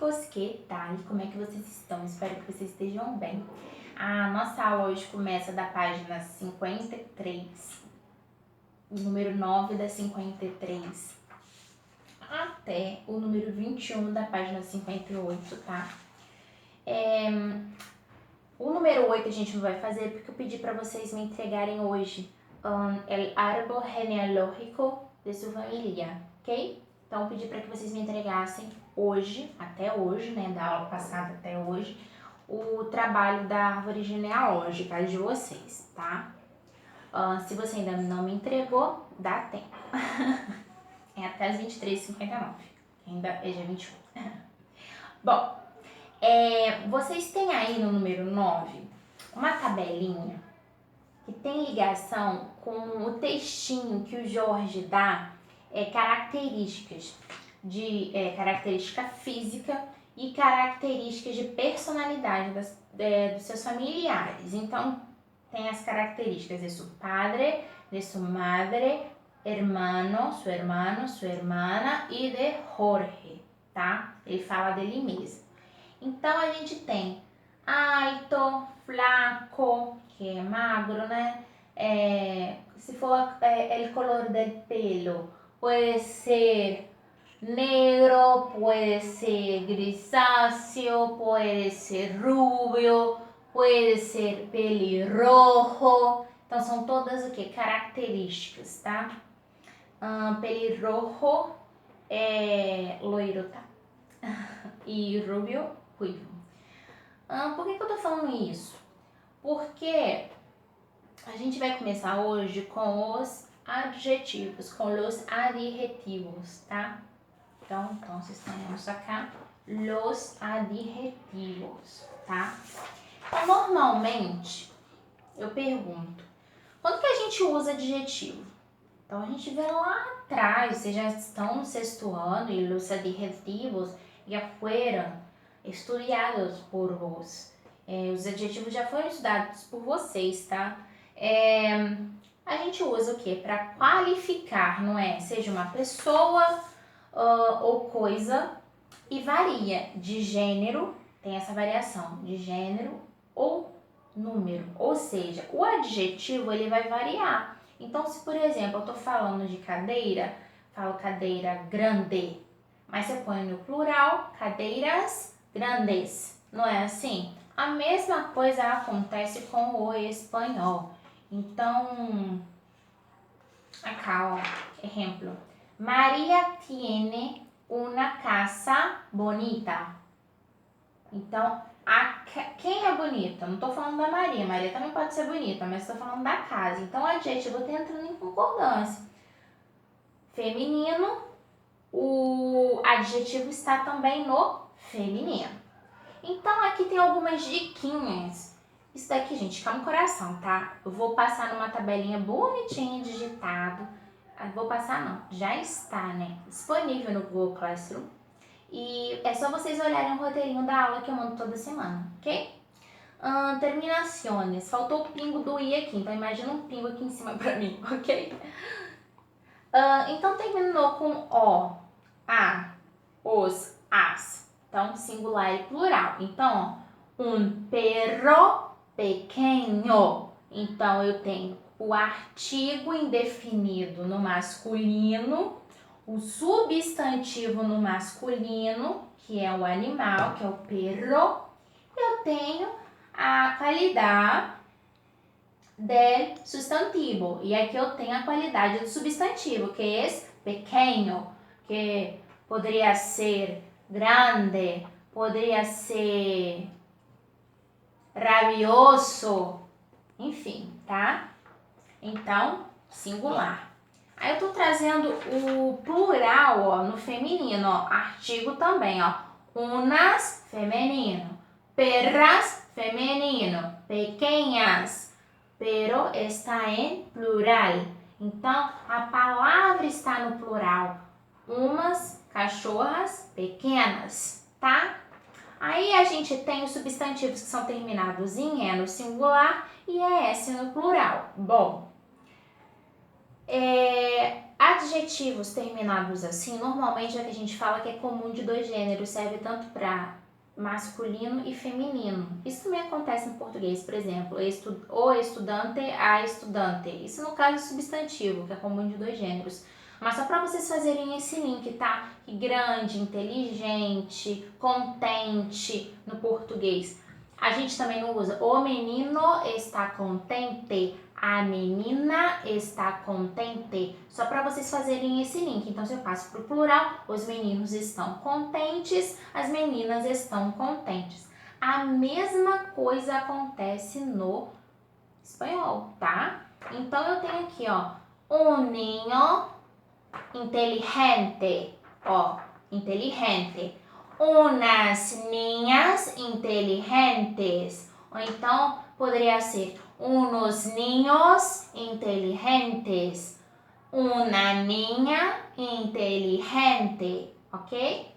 chicos, que tal? Como é que vocês estão? Espero que vocês estejam bem. A nossa aula hoje começa da página 53, o número 9 da 53, até o número 21 da página 58, tá? O número 8 a gente não vai fazer porque eu pedi para vocês me entregarem hoje el árbol genealógico de sua família, ok? Então, eu pedi para que vocês me entregassem hoje, até hoje, né, da aula passada até hoje, o trabalho da árvore genealógica de vocês, tá? Se você ainda não me entregou, dá tempo. É até as 23h59, ainda é dia 21. Bom, vocês têm aí no número 9 uma tabelinha que tem ligação com o textinho que o Jorge dá, características de característica física e características de personalidade dos seus familiares. Então, tem as características de seu padre, de sua madre, hermano, seu hermano, sua hermana e de Jorge, tá? Ele fala dele mesmo. Então, a gente tem alto, flaco, que é magro, né? Se for o color del pelo, pode ser negro, pode ser grisáceo, pode ser rubio, pode ser pelirrojo. Então, são todas o que? Características, tá? Pelirrojo é loiro, tá? E rubio, ruivo. Por que eu tô falando isso? Porque a gente vai começar hoje com os adjetivos, com os adjetivos, tá? Então temos acá os adjetivos, tá? Então, normalmente, eu pergunto, quando que a gente usa adjetivo? Então, a gente vê lá atrás, vocês já estão no 6º ano e os adjetivos já foram estudados por vós. Os adjetivos já foram estudados por vocês, tá? A gente usa o quê? Para qualificar, não é? Seja uma pessoa ou coisa, e varia de gênero, tem essa variação de gênero ou número. Ou seja, o adjetivo ele vai variar. Então, se por exemplo eu tô falando de cadeira, falo cadeira grande, mas eu ponho no plural cadeiras grandes, não é assim? A mesma coisa acontece com o espanhol. Então, acá, ó, exemplo. Maria tiene una casa bonita. Então, quem é bonita? Não tô falando da Maria. Maria também pode ser bonita, mas tô falando da casa. Então, o adjetivo tá entrando em concordância. Feminino, o adjetivo está também no feminino. Então, aqui tem algumas diquinhas. Isso daqui, gente, calma o coração, tá? Eu vou passar numa tabelinha bonitinha, digitado. Vou passar não, já está, né? Disponível no Google Classroom. E é só vocês olharem o roteirinho da aula que eu mando toda semana, ok? Terminações. Faltou o pingo do i aqui, então imagina um pingo aqui em cima pra mim, ok? Então, terminou com o, a, os, as. Então, singular e plural. Então, um perro pequeno. Então, eu tenho o artigo indefinido no masculino, o substantivo no masculino, que é o animal, que é o perro. Eu tenho a qualidade del sustantivo. E aqui eu tenho a qualidade do substantivo, que é pequeno, que poderia ser grande, poderia ser rabioso, enfim, tá? Então, singular. Aí eu tô trazendo o plural, ó, no feminino, ó, artigo também, ó. Unas, feminino. Perras, feminino. Pequeñas, pero está em plural. Então, a palavra está no plural. Umas cachorras pequenas, tá? Aí a gente tem os substantivos que são terminados em E no singular e ES no plural. Bom, adjetivos terminados assim, normalmente é que a gente fala que é comum de dois gêneros, serve tanto para masculino e feminino. Isso também acontece no português, por exemplo, o estudante, a estudante. Isso no caso é substantivo, que é comum de dois gêneros. Mas só para vocês fazerem esse link, tá? Que grande, inteligente, contente no português. A gente também não usa o menino está contente, a menina está contente. Só para vocês fazerem esse link. Então, se eu passo para o plural, os meninos estão contentes, as meninas estão contentes. A mesma coisa acontece no espanhol, tá? Então, eu tenho aqui, ó, um niño inteligente, ó, inteligente. Unas niñas inteligentes. Ou então, poderia ser unos niños inteligentes. Una niña inteligente, ok?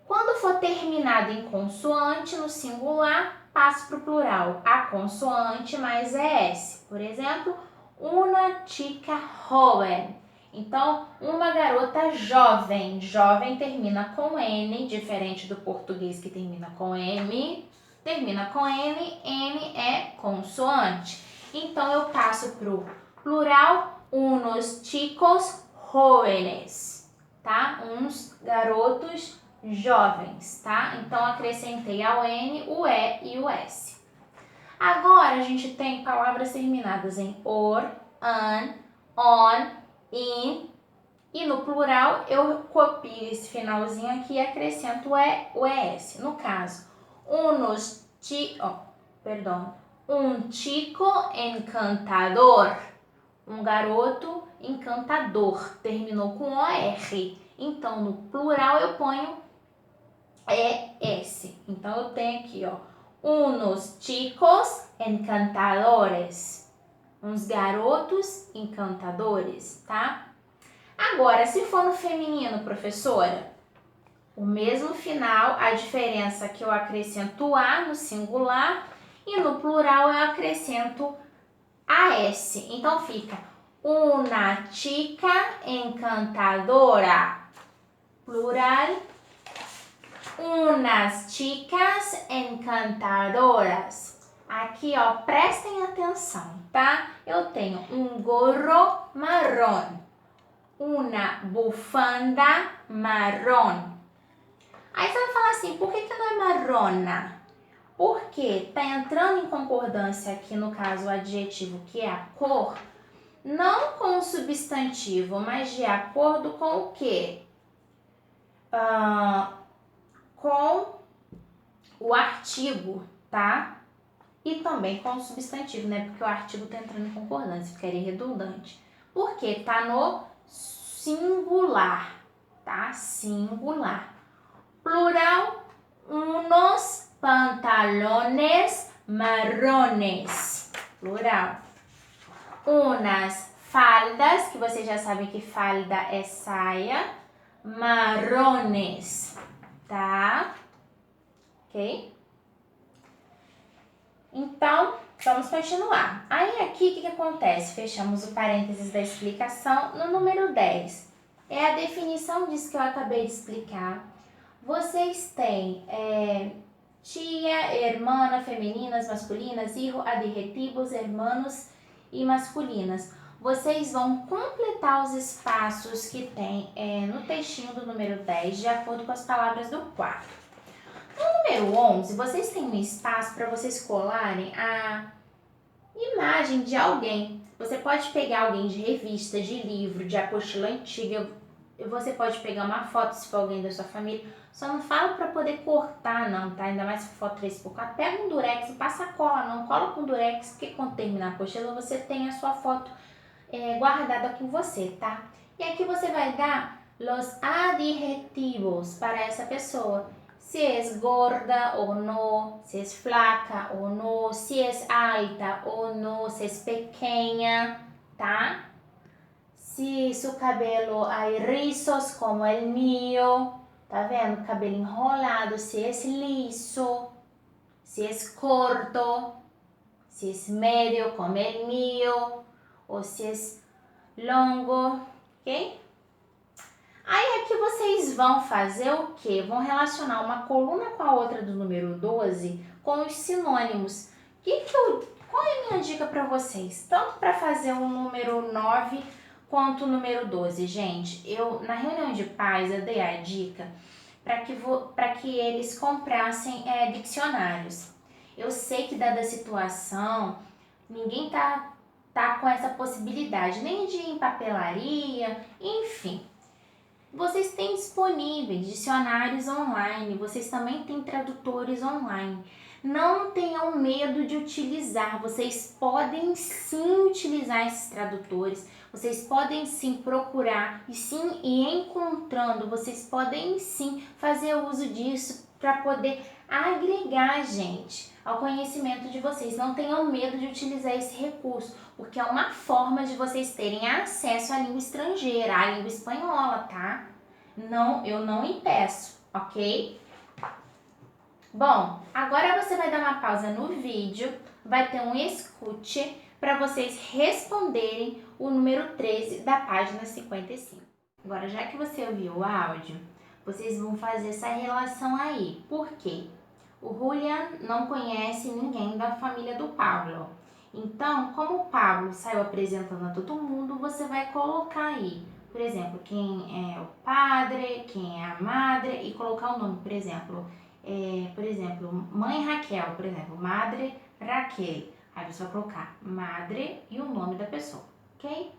Quando for terminado em consoante no singular, passo para o plural. A consoante mais ES. Por exemplo, una chica joven. Então, uma garota jovem. Jovem termina com N, diferente do português que termina com M. Termina com N, N é consoante. Então, eu passo para o plural, unos chicos jóvenes, tá? Uns garotos jovens, tá? Então, acrescentei ao N, o E e o S. Agora, a gente tem palavras terminadas em or, an, on, in, e no plural eu copio esse finalzinho aqui e acrescento o ES. No caso, um chico encantador, um garoto encantador, terminou com OR. Então, no plural eu ponho ES. Então, eu tenho aqui, ó, unos chicos encantadores, uns garotos encantadores, tá? Agora, se for no feminino, professora, o mesmo final, a diferença é que eu acrescento A no singular e no plural eu acrescento AS. Então, fica una chica encantadora, plural, unas chicas encantadoras. Aqui, ó, prestem atenção, tá? Eu tenho um gorro marrom, una bufanda marrom. Aí você vai falar assim, por que não é marrona? Porque tá entrando em concordância aqui, no caso, o adjetivo, que é a cor, não com o substantivo, mas de acordo com o quê? Com o artigo, tá? E também com o substantivo, né? Porque o artigo tá entrando em concordância, ficaria redundante. Porque tá no singular, tá? Singular. Plural, unos pantalones marrones. Plural. Unas faldas, que vocês já sabem que falda é saia, marrones, tá? Ok? Então, vamos continuar. Aí aqui, o que acontece? Fechamos o parênteses da explicação no número 10. É a definição disso que eu acabei de explicar. Vocês têm tia, hermana, femininas, masculinas, hijo, adjetivos, hermanos e masculinas. Vocês vão completar os espaços que tem no textinho do número 10, de acordo com as palavras do quadro. No número 11, vocês têm um espaço para vocês colarem a imagem de alguém. Você pode pegar alguém de revista, de livro, de apostila antiga. Você pode pegar uma foto se for alguém da sua família. Só não fala para poder cortar não, tá? Ainda mais se for foto 3x4. Pega um durex, não passa cola não. Cola com durex, porque quando terminar a apostila você tem a sua foto guardada com você, tá? E aqui você vai dar los adjetivos para essa pessoa. Se é gorda ou não, se é flaca ou não, se é alta ou não, se é pequena, tá? Se su cabelo hay rizos como el mío, tá vendo? Cabelo enrolado, se é liso, se é corto, se é medio como el mío, ou se é longo, ok? Aí aqui vocês vão fazer o quê? Vão relacionar uma coluna com a outra do número 12 com os sinônimos. Qual é a minha dica para vocês? Tanto para fazer o número 9 quanto o número 12, gente. Na reunião de pais, eu dei a dica para que eles comprassem dicionários. Eu sei que, dada a situação, ninguém tá com essa possibilidade, nem de ir em papelaria, enfim. Vocês têm disponíveis dicionários online, vocês também têm tradutores online. Não tenham medo de utilizar, vocês podem sim utilizar esses tradutores, vocês podem sim procurar e sim ir encontrando, vocês podem sim fazer uso disso para poder agregar, gente, ao conhecimento de vocês. Não tenham medo de utilizar esse recurso, porque é uma forma de vocês terem acesso à língua estrangeira, à língua espanhola, tá? Não, eu não impeço, ok? Bom, agora você vai dar uma pausa no vídeo, vai ter um escute para vocês responderem o número 13 da página 55. Agora, já que você ouviu o áudio, vocês vão fazer essa relação aí. Por quê? O Julian não conhece ninguém da família do Pablo. Então, como o Pablo saiu apresentando a todo mundo, você vai colocar aí, por exemplo, quem é o padre, quem é a madre e colocar o nome, por exemplo, mãe Raquel, por exemplo, madre Raquel. Aí você vai colocar madre e o nome da pessoa, ok?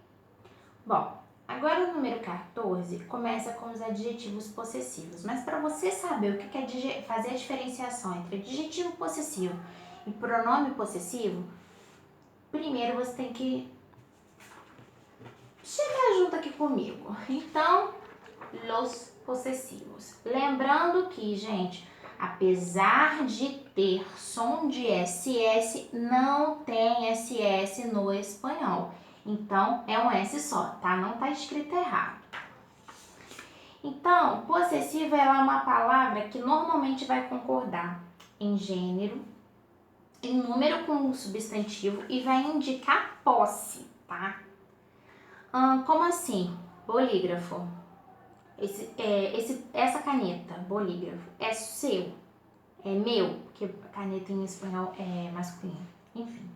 Bom, agora o número 14 começa com os adjetivos possessivos, mas para você saber o que é fazer a diferenciação entre adjetivo possessivo e pronome possessivo, primeiro você tem que chegar junto aqui comigo. Então, los possessivos. Lembrando que, gente, apesar de ter som de SS, não tem SS no espanhol. Então, é um S só, tá? Não tá escrito errado. Então, possessivo é uma palavra que normalmente vai concordar em gênero, em número com o substantivo e vai indicar posse, tá? Como assim? Bolígrafo. Essa caneta, bolígrafo, é seu, é meu, porque caneta em espanhol é masculino. Enfim,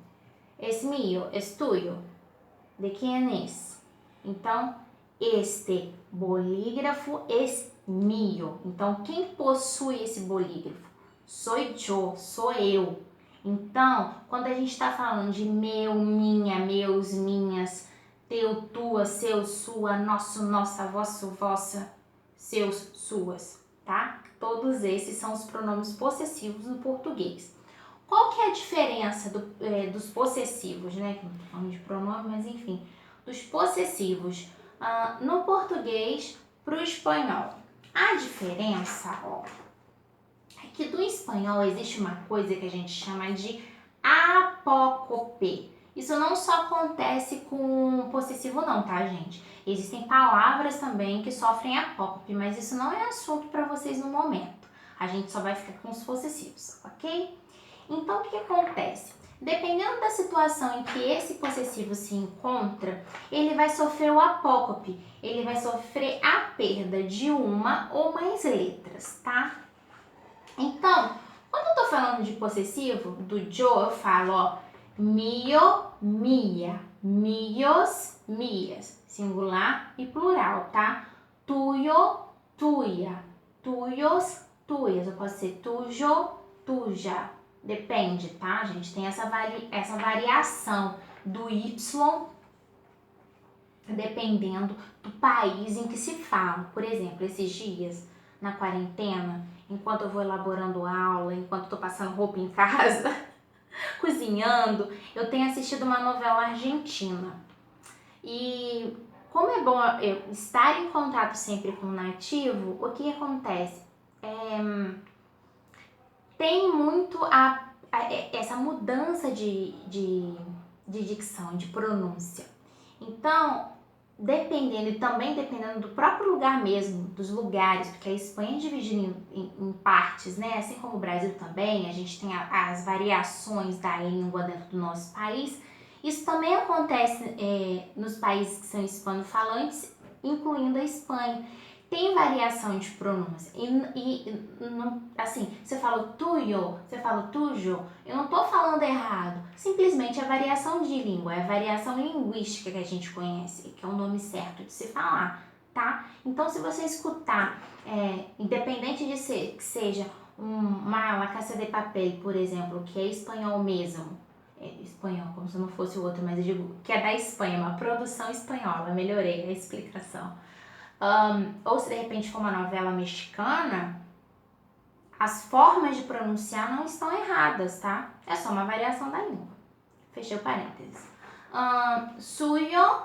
es mío, es tuyo. ¿De quién es? Então, este bolígrafo es mío. Então, quem possui esse bolígrafo? Soy yo, sou eu. Então, quando a gente está falando de meu, minha, meus, minhas, teu, tua, seu, sua, nosso, nossa, vosso, vossa, seus, suas, tá? Todos esses são os pronomes possessivos no português. Qual que é a diferença dos possessivos, né? Não tô falando de pronome, mas enfim, dos possessivos no português para o espanhol. A diferença, é que do espanhol existe uma coisa que a gente chama de apócope. Isso não só acontece com possessivo não, tá, gente? Existem palavras também que sofrem apócope, mas isso não é assunto para vocês no momento. A gente só vai ficar com os possessivos, ok? Então, o que acontece? Dependendo da situação em que esse possessivo se encontra, ele vai sofrer o apócope, ele vai sofrer a perda de uma ou mais letras, tá? Então, quando eu tô falando de possessivo, do yo, eu falo, mio, mia, mios, mias, singular e plural, tá? Tuyo, tuya, tuyos, tuyas, eu posso ser tuyo, tuya, depende, tá, gente? Tem essa variação do Y dependendo do país em que se fala. Por exemplo, esses dias, na quarentena, enquanto eu vou elaborando aula, enquanto eu tô passando roupa em casa, cozinhando, eu tenho assistido uma novela argentina. E como é bom eu estar em contato sempre com o nativo, o que acontece? Tem muito essa mudança de dicção, de pronúncia. Então, dependendo do próprio lugar mesmo, dos lugares, porque a Espanha é dividida em partes, né? Assim como o Brasil também, a gente tem as variações da língua dentro do nosso país. Isso também acontece nos países que são hispanofalantes incluindo a Espanha. Tem variação de pronúncia. Não, assim, você fala tuyo, você fala tuyo, eu não tô falando errado. Simplesmente é variação de língua, é a variação linguística que a gente conhece, que é o nome certo de se falar, tá? Então, se você escutar, independente de que seja uma Casa de Papel, por exemplo, que é espanhol mesmo, espanhol, como se não fosse o outro, mas eu digo que é da Espanha, uma produção espanhola, melhorei a explicação. Ou se de repente for uma novela mexicana, as formas de pronunciar não estão erradas, tá? É só uma variação da língua. Fechei o parênteses. Suyo,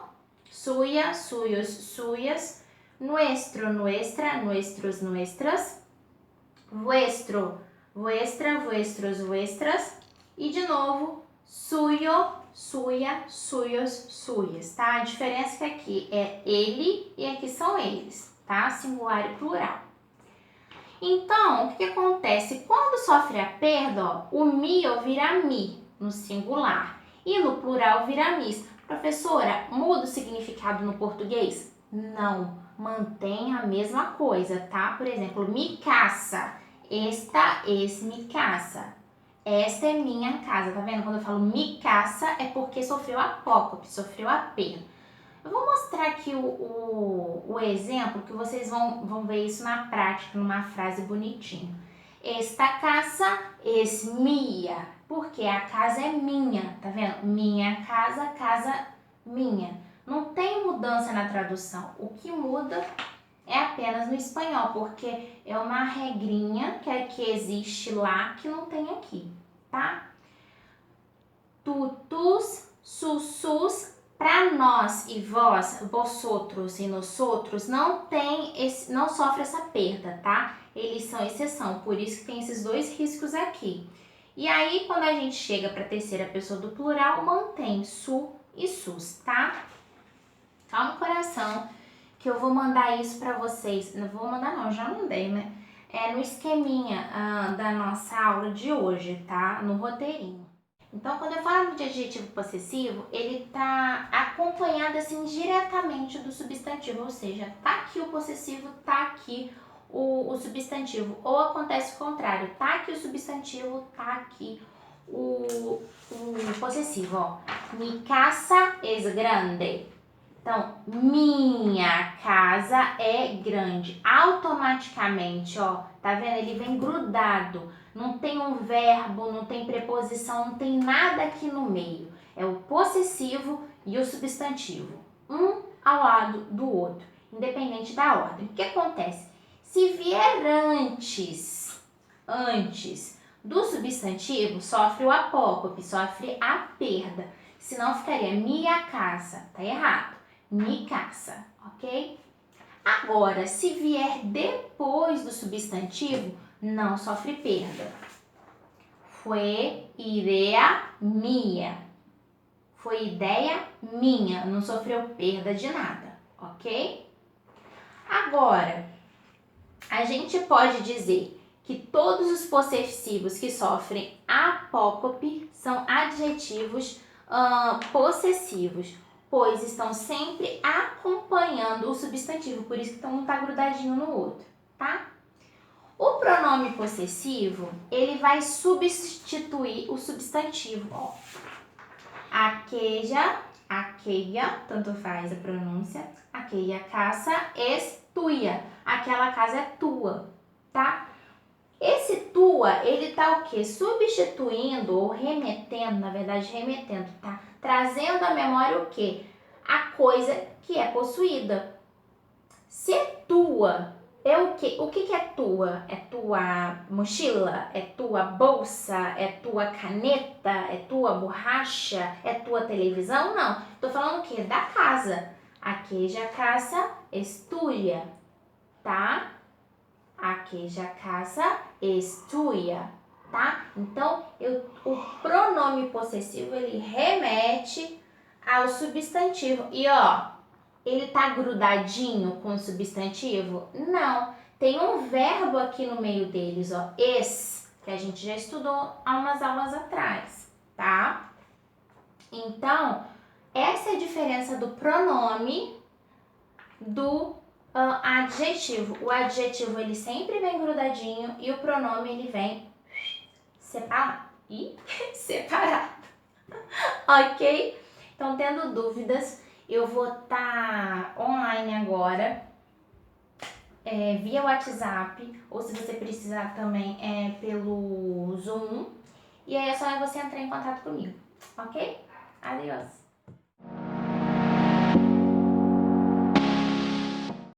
suya, suyos, suyas. Nuestro, nuestra, nuestros, nuestras. Vuestro, vuestra, vuestros, vuestras. E de novo, suyo, suya, suyos, suyas, tá? A diferença é que aqui é ele e aqui são eles, tá? Singular e plural. Então, o que acontece? Quando sofre a perda, ó, o mio vira mi no singular e no plural vira mis. Professora, muda o significado no português? Não, mantém a mesma coisa, tá? Por exemplo, mi casa, esta es mi casa. Esta é minha casa, tá vendo? Quando eu falo mi casa é porque sofreu apócope, sofreu a perda. Eu vou mostrar aqui o exemplo que vocês vão ver isso na prática, numa frase bonitinha. Esta casa es mía, porque a casa é minha, tá vendo? Minha casa, casa minha. Não tem mudança na tradução. O que muda é apenas no espanhol, porque é uma regrinha que existe lá que não tem aqui, tá? Tutus, sussus, para nós e vós, vosotros e nosotros, não sofre essa perda, tá? Eles são exceção, por isso que tem esses dois riscos aqui. E aí, quando a gente chega para a terceira pessoa do plural, mantém su e sus, tá? Calma o coração, que eu vou mandar isso para vocês. Não vou mandar não, já mandei, né? No esqueminha da nossa aula de hoje, tá? No roteirinho. Então, quando eu falo de adjetivo possessivo, ele tá acompanhado assim diretamente do substantivo, ou seja, tá aqui o possessivo, tá aqui o substantivo. Ou acontece o contrário, tá aqui o substantivo, tá aqui o possessivo, ó. Mi casa es grande. Então, minha casa é grande. Automaticamente, ó, tá vendo? Ele vem grudado. Não tem um verbo, não tem preposição, não tem nada aqui no meio. É o possessivo e o substantivo. Um ao lado do outro, independente da ordem. O que acontece? Se vier antes do substantivo, sofre o apócope, sofre a perda. Senão ficaria minha casa. Tá errado. Mi casa, ok? Agora, se vier depois do substantivo, não sofre perda. Foi ideia minha. Foi ideia minha, não sofreu perda de nada, ok? Agora, a gente pode dizer que todos os possessivos que sofrem apócope são adjetivos possessivos, pois estão sempre acompanhando o substantivo, por isso que um está grudadinho no outro, tá? O pronome possessivo, ele vai substituir o substantivo, ó. Aquella, tanto faz a pronúncia, aquella casa es tuya, aquela casa é tua, tá? Esse tua, ele tá o quê? Substituindo ou remetendo, na verdade remetendo, tá? Trazendo à memória o quê? A coisa que é possuída. Se é tua, é o quê? O que é tua? É tua mochila? É tua bolsa? É tua caneta? É tua borracha? É tua televisão? Não. Tô falando o quê? Da casa. Aquella casa es tuya, tá? Aquella casa es tuya, tá? Então, o pronome possessivo, ele remete ao substantivo. E, ó, ele tá grudadinho com o substantivo? Não. Tem um verbo aqui no meio deles, ó, es, que a gente já estudou há umas aulas atrás, tá? Então, essa é a diferença do pronome do adjetivo. O adjetivo ele sempre vem grudadinho e o pronome ele vem separado. Separado. Ok? Então, tendo dúvidas, eu vou estar online agora, via WhatsApp, ou se você precisar também pelo Zoom. E aí é só você entrar em contato comigo, ok? Adeus!